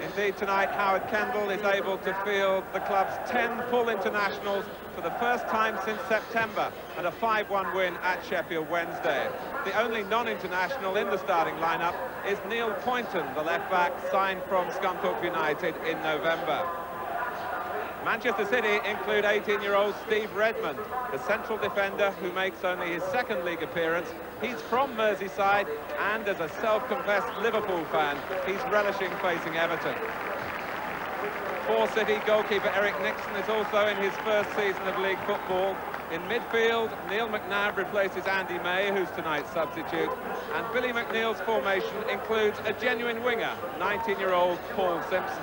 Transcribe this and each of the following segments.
Indeed, tonight, Howard Kendall is able to field the club's 10 full internationals for the first time since September, and a 5-1 win at Sheffield Wednesday. The only non-international in the starting lineup is Neil Poynton, the left-back signed from Scunthorpe United in November. Manchester City include 18-year-old Steve Redmond, the central defender who makes only his second league appearance. He's from Merseyside, and as a self-confessed Liverpool fan, he's relishing facing Everton. For City, goalkeeper Eric Nixon is also in his first season of league football. In midfield, Neil McNabb replaces Andy May, who's tonight's substitute, and Billy McNeil's formation includes a genuine winger, 19-year-old Paul Simpson.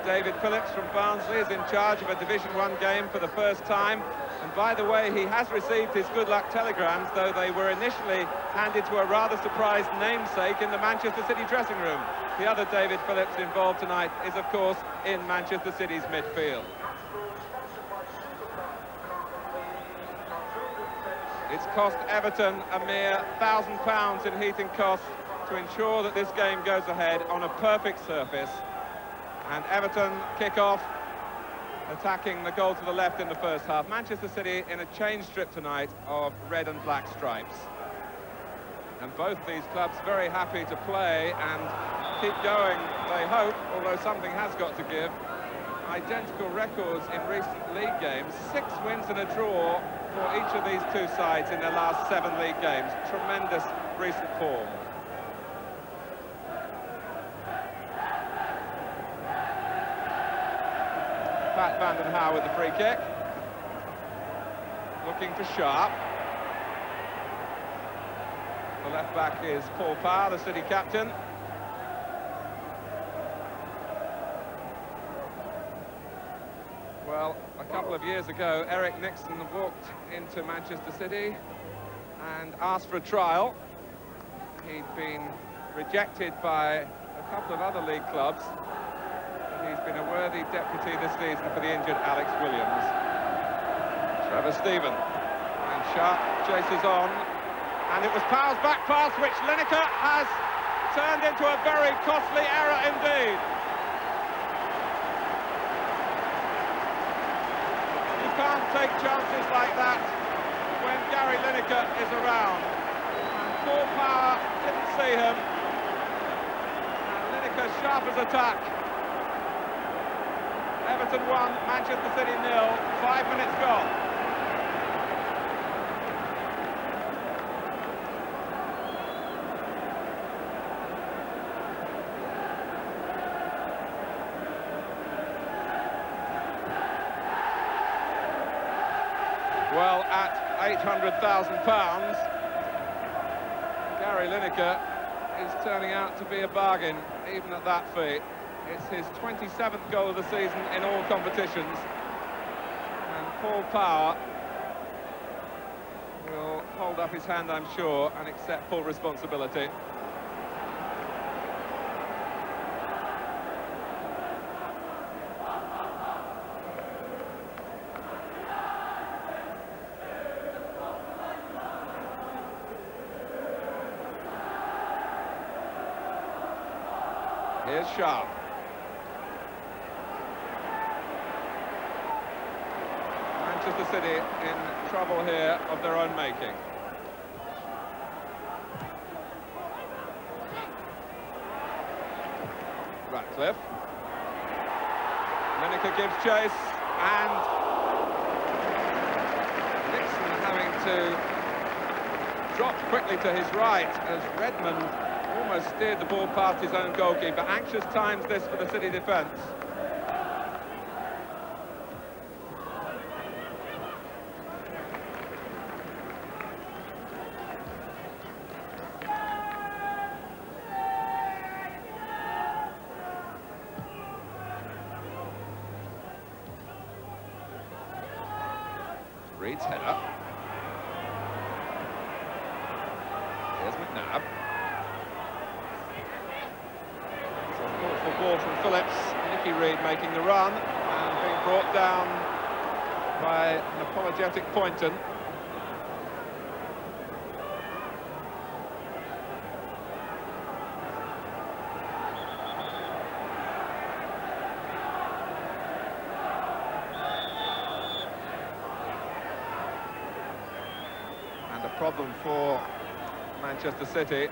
David Phillips from Barnsley is in charge of a Division 1 game for the first time. And by the way, he has received his good luck telegrams, though they were initially handed to a rather surprised namesake in the Manchester City dressing room. The other David Phillips involved tonight is, of course, in Manchester City's midfield. It's cost Everton a mere £1,000 in heating costs to ensure that this game goes ahead on a perfect surface. And Everton kick off, attacking the goal to the left in the first half. Manchester City in a change strip tonight of red and black stripes. And both these clubs very happy to play and keep going, they hope, although something has got to give. Identical records in recent league games, 6 wins and a draw for each of these two sides in their last 7 league games. Tremendous recent form. Pat Van den Hauwe with the free kick. Looking for Sharp. The left back is Paul Power, the City captain. Well, a couple of years ago, Eric Nixon walked into Manchester City and asked for a trial. He'd been rejected by a couple of other league clubs. He's been a worthy deputy this season for the injured Alex Williams. Trevor Steven. And Sharp chases on. And it was Power's back pass, which Lineker has turned into a very costly error indeed. You can't take chances like that when Gary Lineker is around. And Paul Power didn't see him. And Lineker sharp as a tack. Everton 1, Manchester City 0, 5 minutes gone. Well, at £800,000, Gary Lineker is turning out to be a bargain, even at that fee. It's his 27th goal of the season in all competitions. And Paul Power will hold up his hand, I'm sure, and accept full responsibility. Here's Sharp. Manchester City in trouble here of their own making. Ratcliffe. Lineker gives chase, and Nixon having to drop quickly to his right as Redmond almost steered the ball past his own goalkeeper. Anxious times this for the City defence. Reed's header. Here's McNabb. So a thoughtful ball from Phillips. Nicky Reed making the run and being brought down by an apologetic Poynton. problem for Manchester City.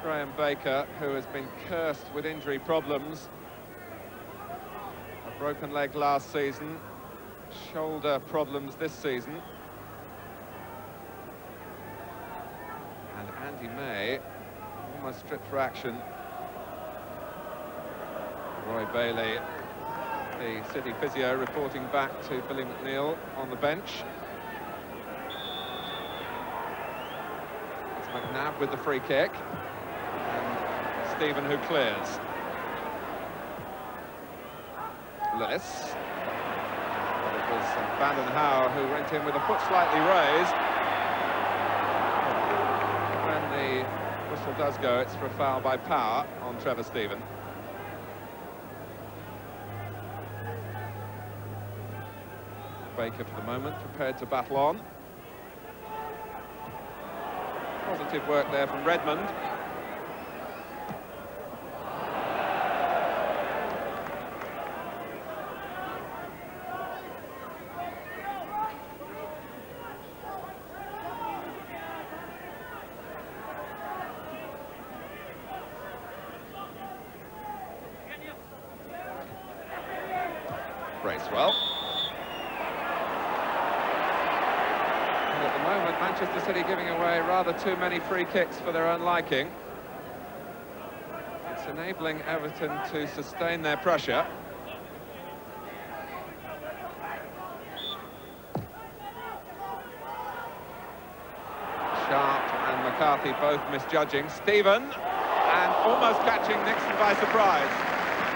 Graham Baker, who has been cursed with injury problems. A broken leg last season, shoulder problems this season. And Andy May almost stripped for action. Roy Bailey, the City physio, reporting back to Billy McNeil on the bench. It's McNabb with the free kick. And Stephen who clears. Lewis. But it was Vanden Hauwe who went in with a foot slightly raised. When the whistle does go, it's for a foul by Power on Trevor Stephen. Baker for the moment prepared to battle on. Positive work there from Redmond. Bracewell. And at the moment, Manchester City giving away rather too many free kicks for their own liking. It's enabling Everton to sustain their pressure. Sharp and McCarthy both misjudging. Stephen, and almost catching Nixon by surprise.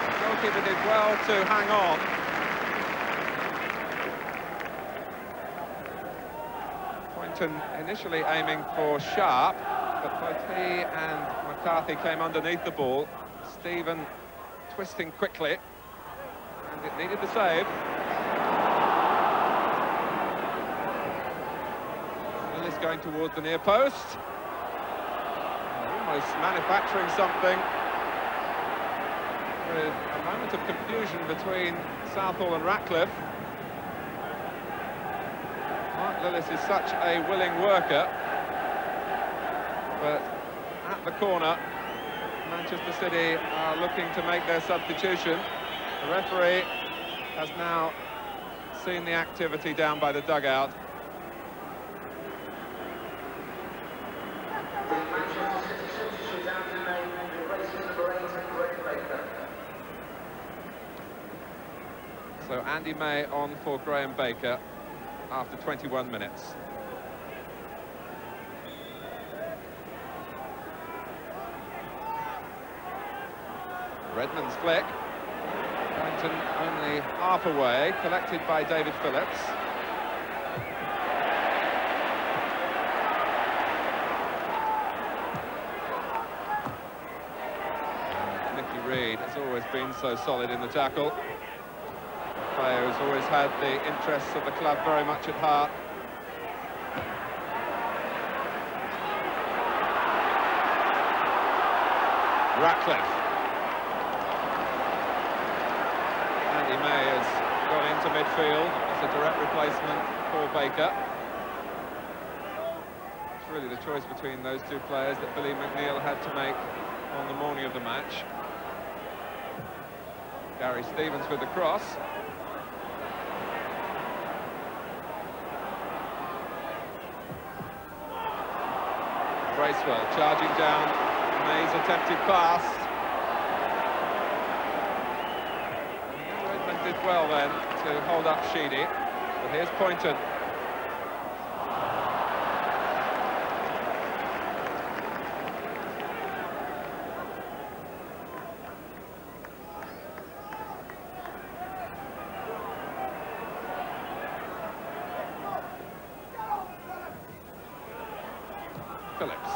The goalkeeper did well to hang on. Initially aiming for Sharp, but both he and McCarthy came underneath the ball. Stephen twisting quickly, and it needed the save. Lewis going towards the near post. Almost manufacturing something with a moment of confusion between Southall and Ratcliffe. Mark Lewis is such a willing worker, but at the corner, Manchester City are looking to make their substitution. The referee has now seen the activity down by the dugout. So Andy May on for Graham Baker after 21 minutes. Redmond's flick. Warrington only half away, collected by David Phillips. And Nicky Reed has always been so solid in the tackle. Player who's always had the interests of the club very much at heart. Ratcliffe. Andy May has gone into midfield as a direct replacement for Baker. It's really the choice between those two players that Billy McNeil had to make on the morning of the match. Gary Stevens with the cross. Bracewell charging down May's attempted pass. Redmond did well then to hold up Sheedy, but here's Poynton. Phillips.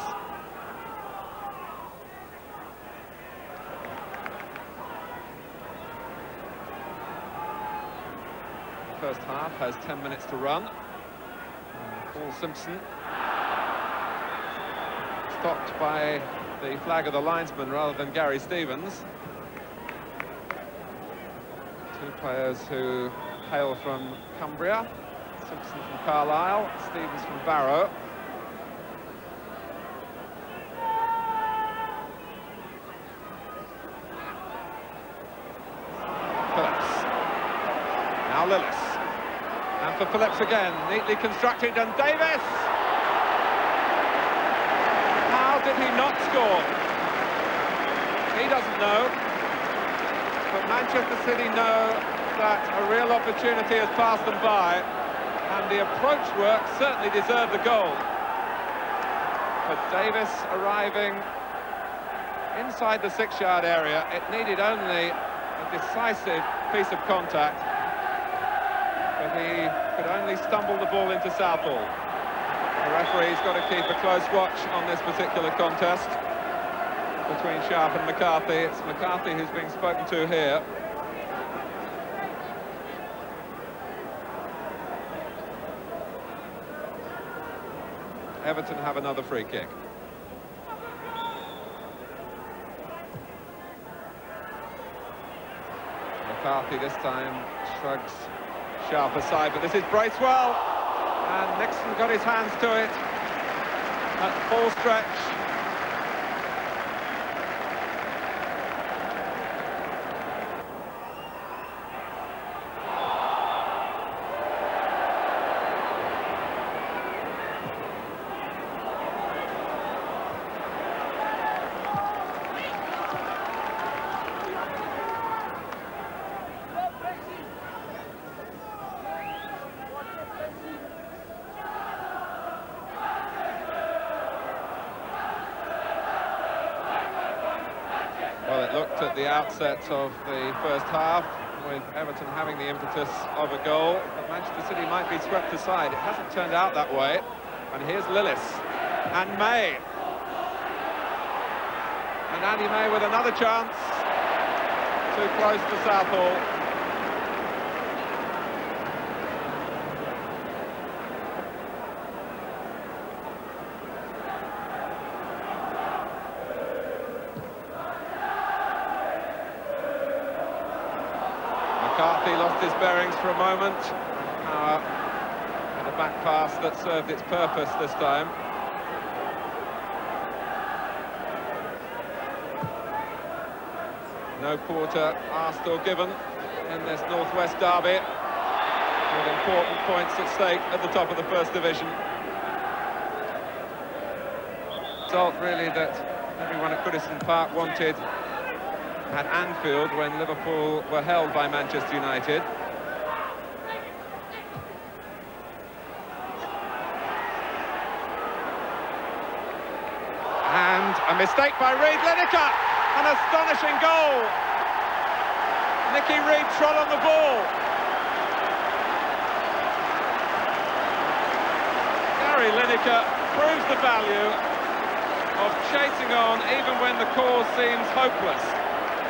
The first half has 10 minutes to run. Paul Simpson stopped by the flag of the linesman rather than Gary Stevens. Two players who hail from Cumbria. Simpson from Carlisle, Stevens from Barrow. Now Lillis. And for Phillips again, neatly constructed, and Davis! How did he not score? He doesn't know. But Manchester City know that a real opportunity has passed them by, and the approach work certainly deserved the goal. But Davis arriving inside the 6-yard area, it needed only a decisive piece of contact, but he could only stumble the ball into Southall. The referee's got to keep a close watch on this particular contest between Sharp and McCarthy. It's McCarthy who's being spoken to here. Everton have another free kick. McCarthy this time shrugs Sharp aside, but this is Bracewell, and Nixon got his hands to it at full stretch. Well, it looked at the outset of the first half with Everton having the impetus of a goal, but Manchester City might be swept aside. It hasn't turned out that way. And here's Lillis and May. And Andy May with another chance. Too close to Southall. McCarthy lost his bearings for a moment. And a back pass that served its purpose this time. No quarter asked or given in this Northwest derby, with important points at stake at the top of the First Division. Result really that everyone at Goodison Park wanted at Anfield when Liverpool were held by Manchester United. And a mistake by Reid Lineker, an astonishing goal. Nicky Reid trod on the ball. Gary Lineker proves the value of chasing on even when the cause seems hopeless.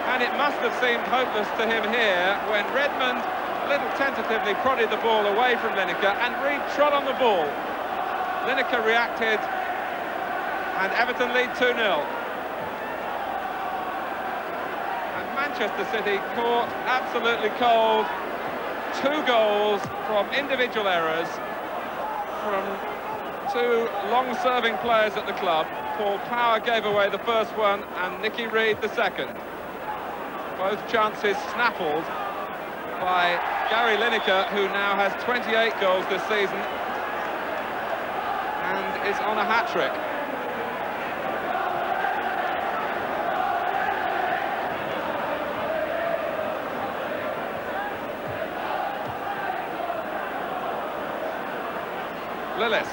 And it must have seemed hopeless to him here when Redmond a little tentatively prodded the ball away from Lineker and Reid trod on the ball. Lineker reacted and Everton lead 2-0. And Manchester City caught absolutely cold. 2 goals from individual errors from 2 long-serving players at the club. Paul Power gave away the first one and Nicky Reid the second. Both chances snaffled by Gary Lineker, who now has 28 goals this season and is on a hat-trick. Lillis.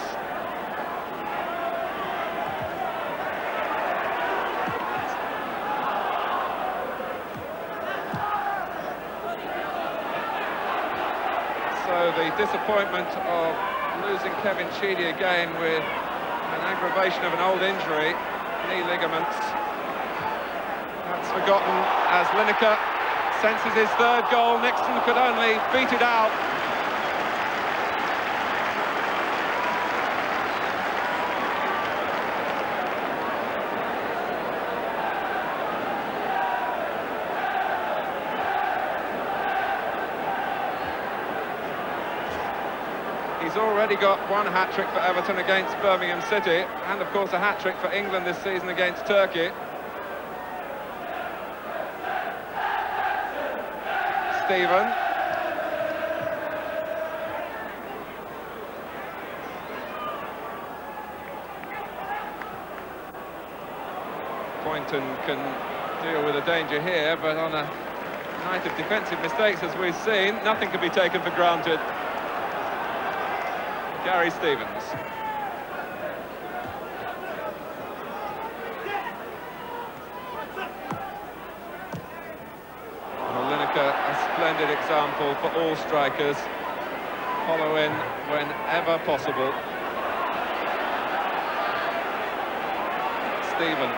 So the disappointment of losing Kevin Sheedy again with an aggravation of an old injury, knee ligaments. That's forgotten as Lineker senses his 3rd goal. Nixon could only beat it out. He's already got 1 hat-trick for Everton against Birmingham City, and of course a hat-trick for England this season against Turkey. Stephen. Poynton can deal with the danger here, but on a night of defensive mistakes, as we've seen, nothing can be taken for granted. Gary Stevens. Lineker, a splendid example for all strikers. Follow in whenever possible. Stephen.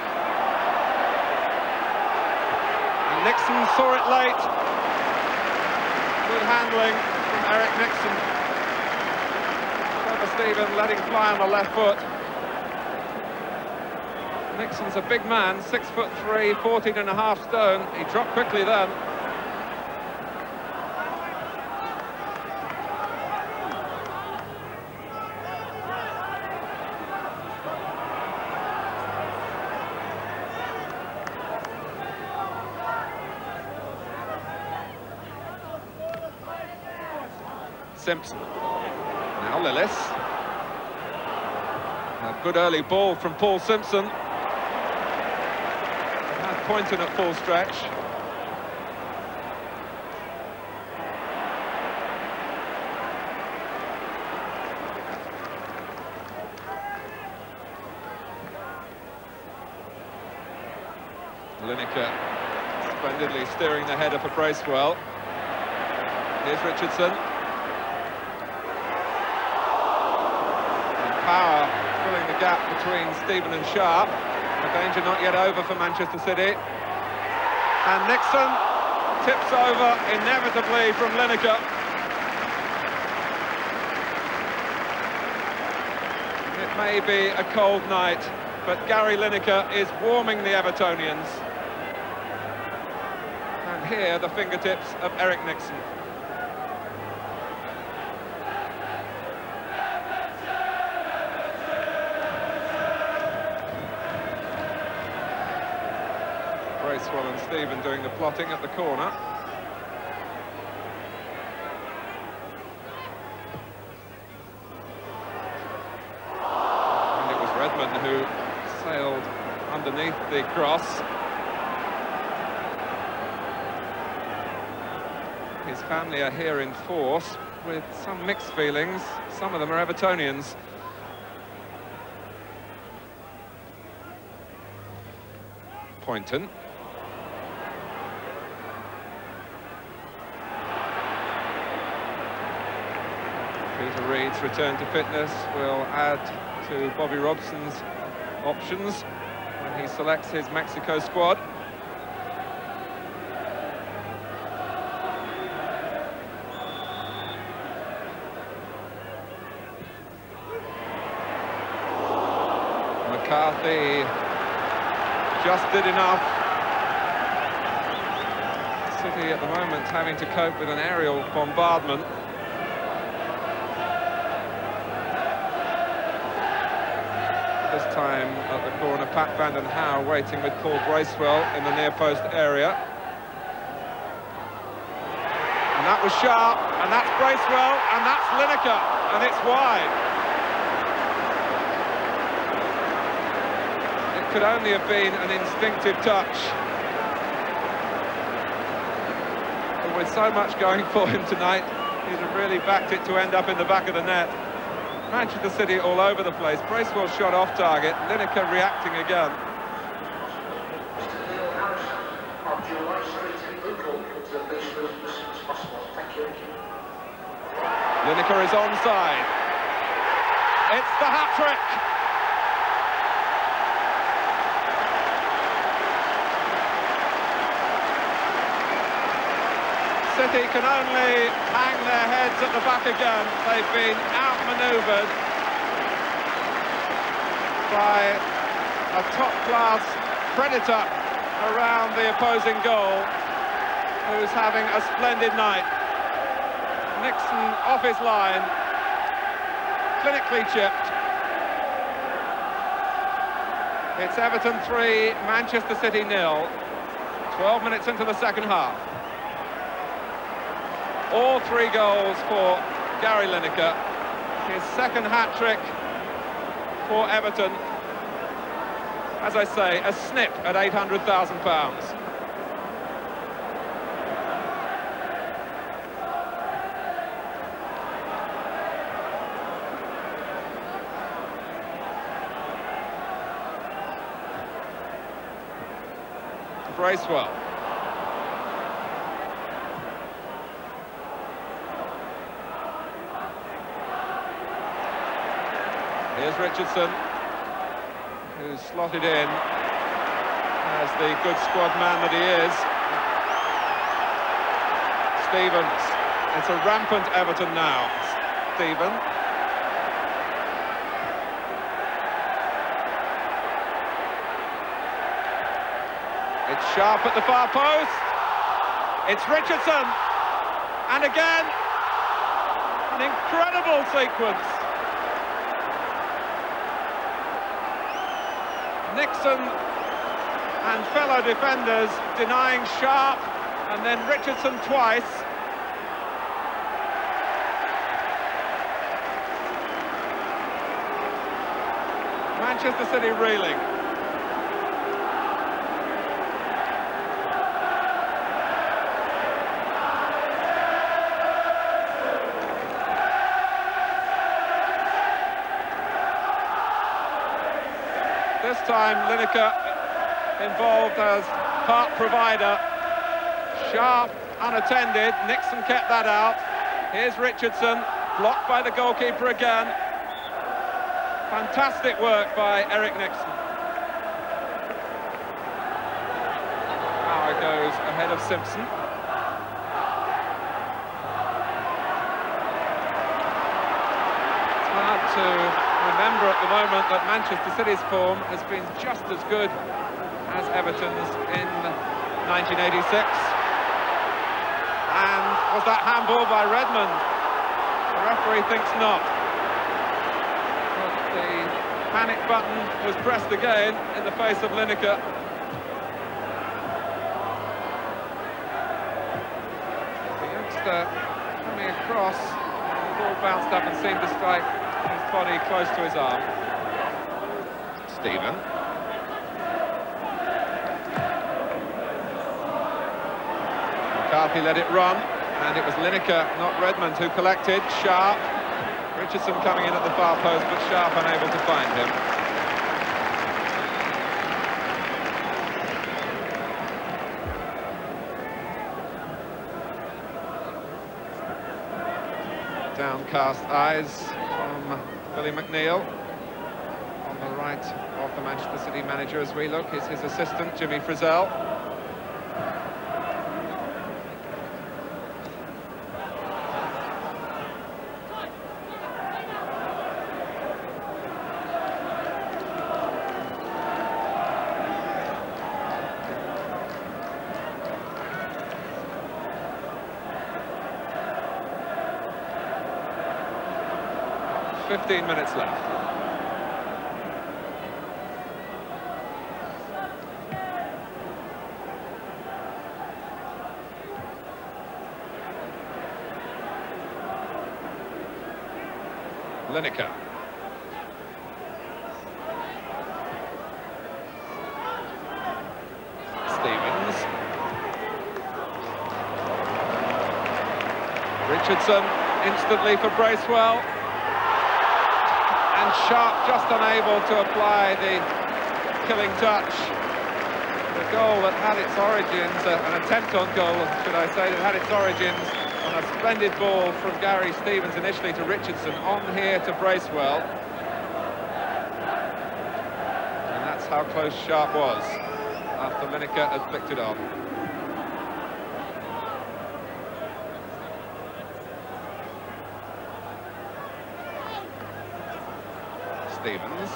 And Nixon saw it late. Good handling from Eric Nixon. Trevor Stephen letting fly on the left foot. Nixon's a big man, 6'3", 14.5 stone. He dropped quickly then. Simpson. Now Lillis. A good early ball from Paul Simpson. Had Poynton at full stretch. Lineker splendidly steering the header for Bracewell. Here's Richardson. Power filling the gap between Stephen and Sharp. The danger not yet over for Manchester City. And Nixon tips over inevitably from Lineker. It may be a cold night, but Gary Lineker is warming the Evertonians. And here, the fingertips of Eric Nixon. Bracewell and Stephen doing the plotting at the corner. And it was Redmond who sailed underneath the cross. His family are here in force with some mixed feelings. Some of them are Evertonians. Poynton. Peter Reid's return to fitness will add to Bobby Robson's options when he selects his Mexico squad. McCarthy just did enough. City at the moment having to cope with an aerial bombardment. This time at the corner, Pat van den Hauwe waiting with Paul Bracewell in the near post area. And that was Sharp, and that's Bracewell, and that's Lineker, and it's wide. It could only have been an instinctive touch. But with so much going for him tonight, he'd have really backed it to end up in the back of the net. Manchester City all over the place. Bracewell shot off target. Lineker reacting again. Lineker is onside. It's the hat-trick. City can only hang their heads at the back again. They've been outmanoeuvred by a top-class predator around the opposing goal, who's having a splendid night. Nixon off his line, clinically chipped. It's Everton 3, Manchester City 0. 12 minutes into the second half. All three goals for Gary Lineker. His second hat-trick for Everton. as I say, a snip at £800,000. Bracewell. Here's Richardson, who's slotted in as the good squad man that he is. Stevens. It's a rampant Everton now. Stephen. It's Sharp at the far post. It's Richardson. And again, an incredible sequence. Nixon and fellow defenders denying Sharp, and then Richardson twice. Manchester City reeling. This time Lineker involved as part provider. Sharp unattended. Nixon kept that out. Here's Richardson, blocked by the goalkeeper again. Fantastic work by Eric Nixon. Power goes ahead of Simpson. It's hard to remember at the moment that Manchester City's form has been just as good as Everton's in 1986. And was that handball by Redmond? The referee thinks not. But the panic button was pressed again in the face of Lineker. The youngster coming across, the ball bounced up and seemed to strike his body close to his arm. Stephen. McCarthy let it run, and it was Lineker, not Redmond, who collected. Sharp. Richardson coming in at the far post, but Sharp unable to find him. Downcast eyes from Billy McNeil. On the right of the Manchester City manager as we look is his assistant, Jimmy Frizzell. Fifteen minutes left. Lineker. Stevens. Richardson instantly for Bracewell. And Sharp just unable to apply the killing touch. The goal that had its origins, an attempt on goal, should I say, that had its origins on a splendid ball from Gary Stevens initially to Richardson, on here to Bracewell. And that's how close Sharp was after Lineker had flicked it on. Stevens.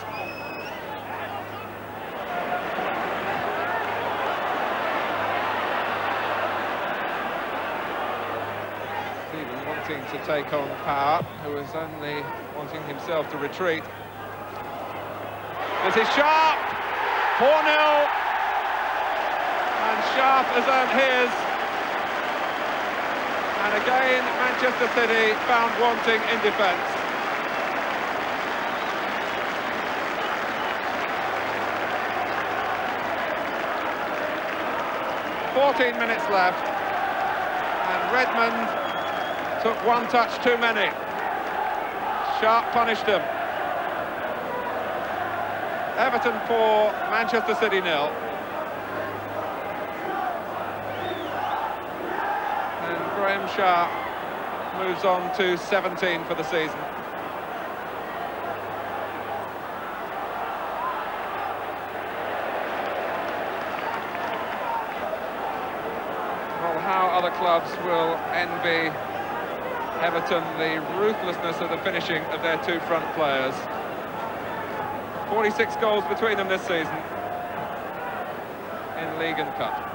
Stevens wanting to take on Power, who was only wanting himself to retreat. This is Sharp! 4-0. And Sharp has earned his. And again, Manchester City found wanting in defence. 14 minutes left, and Redmond took one touch too many. Sharp punished him. Everton 4, Manchester City 0. And Graham Sharp moves on to 17 for the season. Well, how other clubs will envy Everton the ruthlessness of the finishing of their two front players. 46 goals between them this season in League and Cup.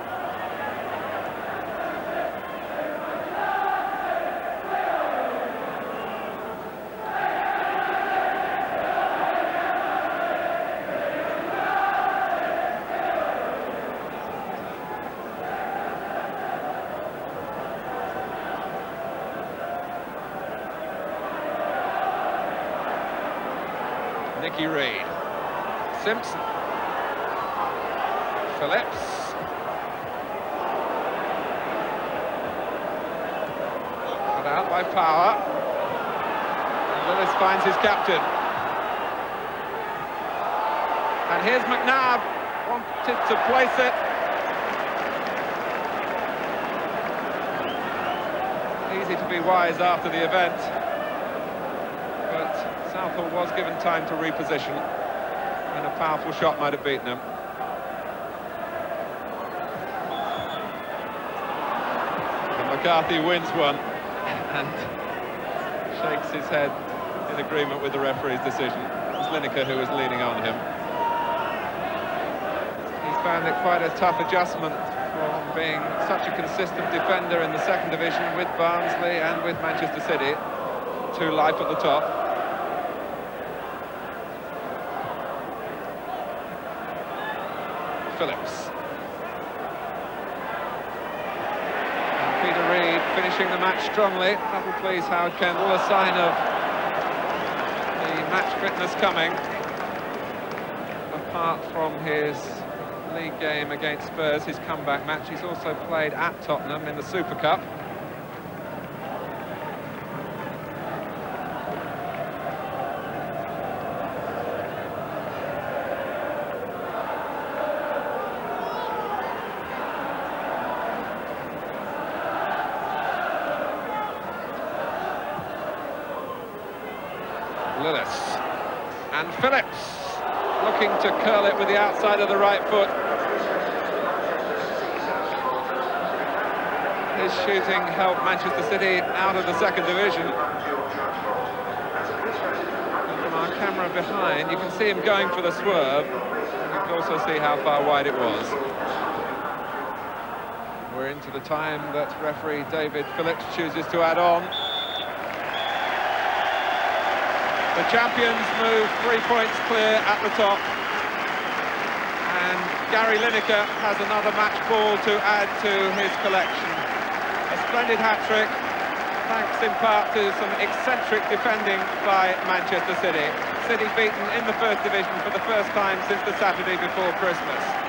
Nicky Reed, Simpson, Phillips, cut out by Power, and Lewis finds his captain. And here's McNabb, wanted to place it. Easy to be wise after the event, but Southall was given time to reposition, and a powerful shot might have beaten him. And McCarthy wins one and shakes his head in agreement with the referee's decision. It was Lineker who was leaning on him. He's found it quite a tough adjustment from being such a consistent defender in the second division with Barnsley and with Manchester City. 2 life at the top. Phillips. And Peter Reid finishing the match strongly. That will please Howard Kendall, a sign of the match fitness coming. Apart from his league game against Spurs, his comeback match, he's also played at Tottenham in the Super Cup. Lewis and Phillips looking to curl it with the outside of the right foot. His shooting helped Manchester City out of the second division. And from our camera behind, you can see him going for the swerve. You can also see how far wide it was. We're into the time that referee David Phillips chooses to add on. The champions move 3 points clear at the top, and Gary Lineker has another match ball to add to his collection. A splendid hat-trick, thanks in part to some eccentric defending by Manchester City. City beaten in the first division for the first time since the Saturday before Christmas.